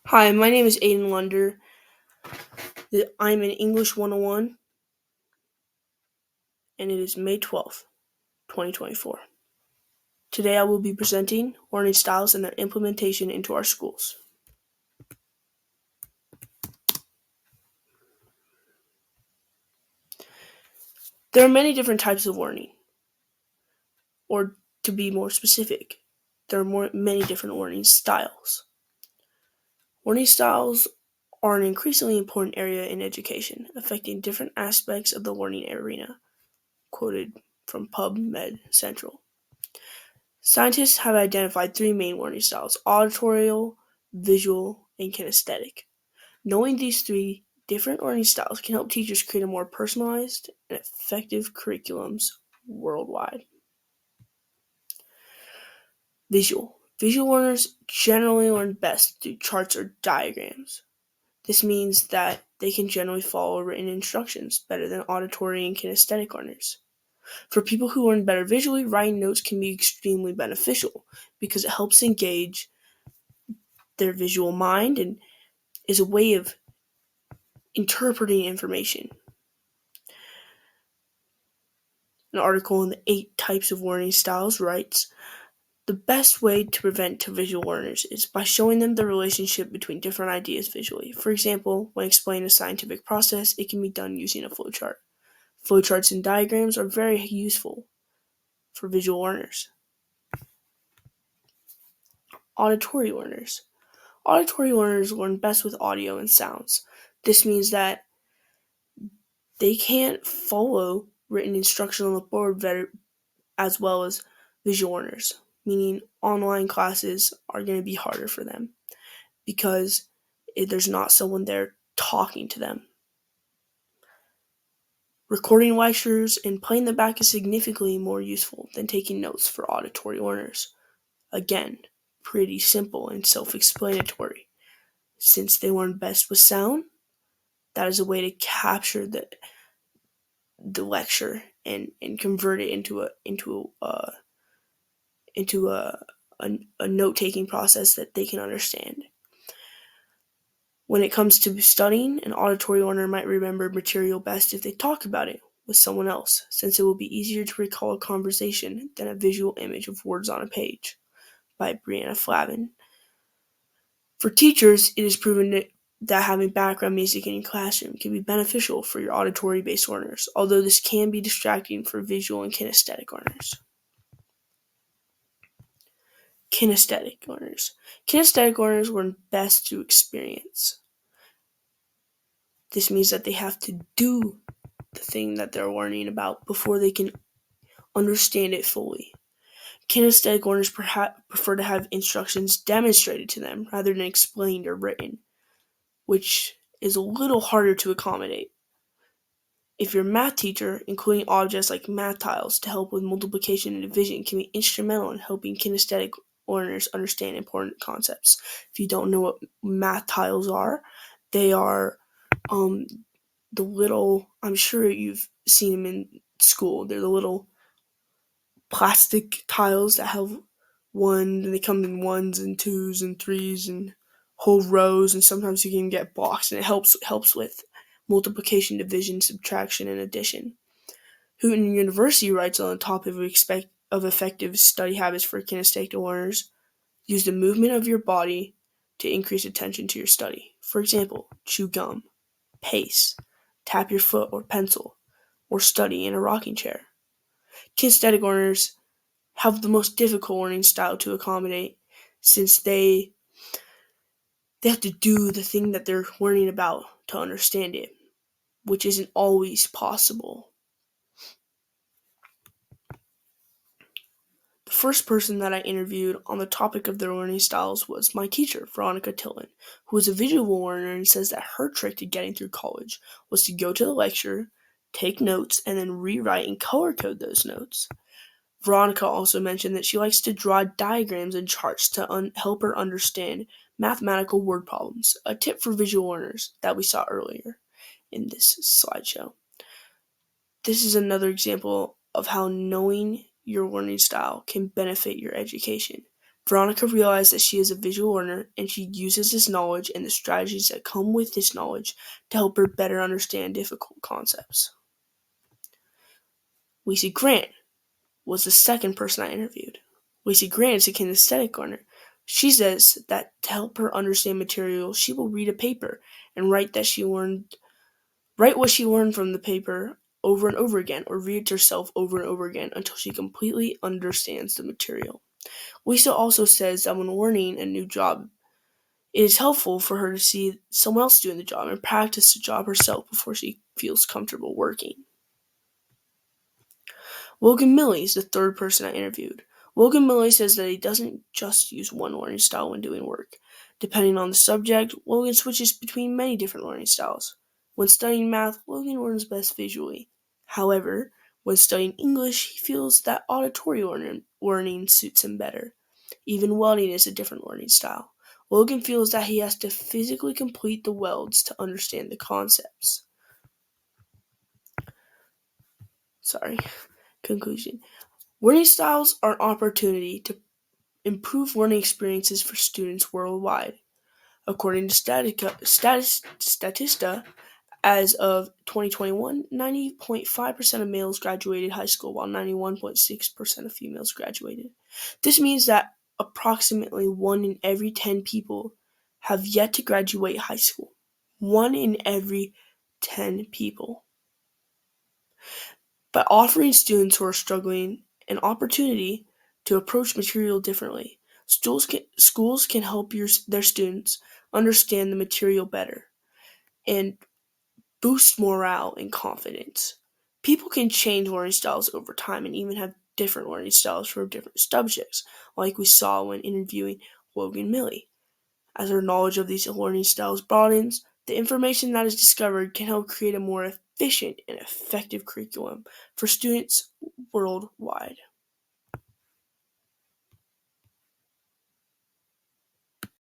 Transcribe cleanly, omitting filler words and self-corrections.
Hi, my name is Adin Lunder. I'm in English 101, and it is May 12th, 2024. Today I will be presenting learning styles and their implementation into our schools. There are many different types of learning, or to be more specific, there are many different learning styles. Learning styles are an increasingly important area in education, affecting different aspects of the learning arena, quoted from PubMed Central. Scientists have identified three main learning styles: auditorial, visual, and kinesthetic. Knowing these three different learning styles can help teachers create a more personalized and effective curriculums worldwide. Visual. Visual learners generally learn best through charts or diagrams. This means that they can generally follow written instructions better than auditory and kinesthetic learners. For people who learn better visually, writing notes can be extremely beneficial because it helps engage their visual mind and is a way of interpreting information. An article in the 8 Types of Learning Styles writes, the best way to prevent to visual learners is by showing them the relationship between different ideas visually. For example, when explaining a scientific process, it can be done using a flowchart. Flowcharts and diagrams are very useful for visual learners. Auditory learners. Auditory learners learn best with audio and sounds. This means that they can't follow written instruction on the board very as well as visual learners, meaning online classes are going to be harder for them because there's not someone there talking to them. Recording lectures and playing them back is significantly more useful than taking notes for auditory learners. Again, pretty simple and self-explanatory. Since they learn best with sound, that is a way to capture the lecture and convert it into a note-taking process that they can understand. When it comes to studying, an auditory learner might remember material best if they talk about it with someone else, since it will be easier to recall a conversation than a visual image of words on a page, by Brianna Flavin. For teachers, it is proven that having background music in your classroom can be beneficial for your auditory-based learners, although this can be distracting for visual and kinesthetic learners. Kinesthetic learners. Kinesthetic learners learn best through experience. This means that they have to do the thing that they're learning about before they can understand it fully. Kinesthetic learners prefer to have instructions demonstrated to them rather than explained or written, which is a little harder to accommodate. If your math teacher, including objects like math tiles to help with multiplication and division, can be instrumental in helping kinesthetic learners understand important concepts. If you don't know what math tiles are, they are the little, I'm sure you've seen them in school. They're the little plastic tiles that have they come in ones and twos and threes and whole rows, and sometimes you can get blocks, and it helps with multiplication, division, subtraction, and addition. Houghton University writes on the topic of effective study habits for kinesthetic learners. Use the movement of your body to increase attention to your study. For example, chew gum, pace, tap your foot or pencil, or study in a rocking chair. Kinesthetic learners have the most difficult learning style to accommodate, since they have to do the thing that they're learning about to understand it, which isn't always possible. The first person that I interviewed on the topic of their learning styles was my teacher, Veronica Tillman, who is a visual learner and says that her trick to getting through college was to go to the lecture, take notes, and then rewrite and color code those notes. Veronica also mentioned that she likes to draw diagrams and charts to help her understand mathematical word problems, a tip for visual learners that we saw earlier in this slideshow. This is another example of how knowing your learning style can benefit your education. Veronica realized that she is a visual learner, and she uses this knowledge and the strategies that come with this knowledge to help her better understand difficult concepts. Lacey Grant was the second person I interviewed. Lacey Grant is a kinesthetic learner. She says that to help her understand material, she will read a paper and write what she learned from the paper over and over again, or read it to herself over and over again until she completely understands the material. Lisa also says that when learning a new job, it is helpful for her to see someone else doing the job and practice the job herself before she feels comfortable working. Logan Milley is the third person I interviewed. Logan Milley says that he doesn't just use one learning style when doing work. Depending on the subject, Logan switches between many different learning styles. When studying math, Logan learns best visually. However, when studying English, he feels that auditory learning suits him better. Even welding is a different learning style. Logan feels that he has to physically complete the welds to understand the concepts. Conclusion. Learning styles are an opportunity to improve learning experiences for students worldwide. According to Statista, as of 2021, 90.5% of males graduated high school, while 91.6% of females graduated. This means that approximately 1 in every 10 people have yet to graduate high school. 1 in every 10 people. By offering students who are struggling an opportunity to approach material differently, schools can help their students understand the material better and boost morale and confidence. People can change learning styles over time and even have different learning styles for different subjects, like we saw when interviewing Logan Milley. As our knowledge of these learning styles broadens, the information that is discovered can help create a more efficient and effective curriculum for students worldwide.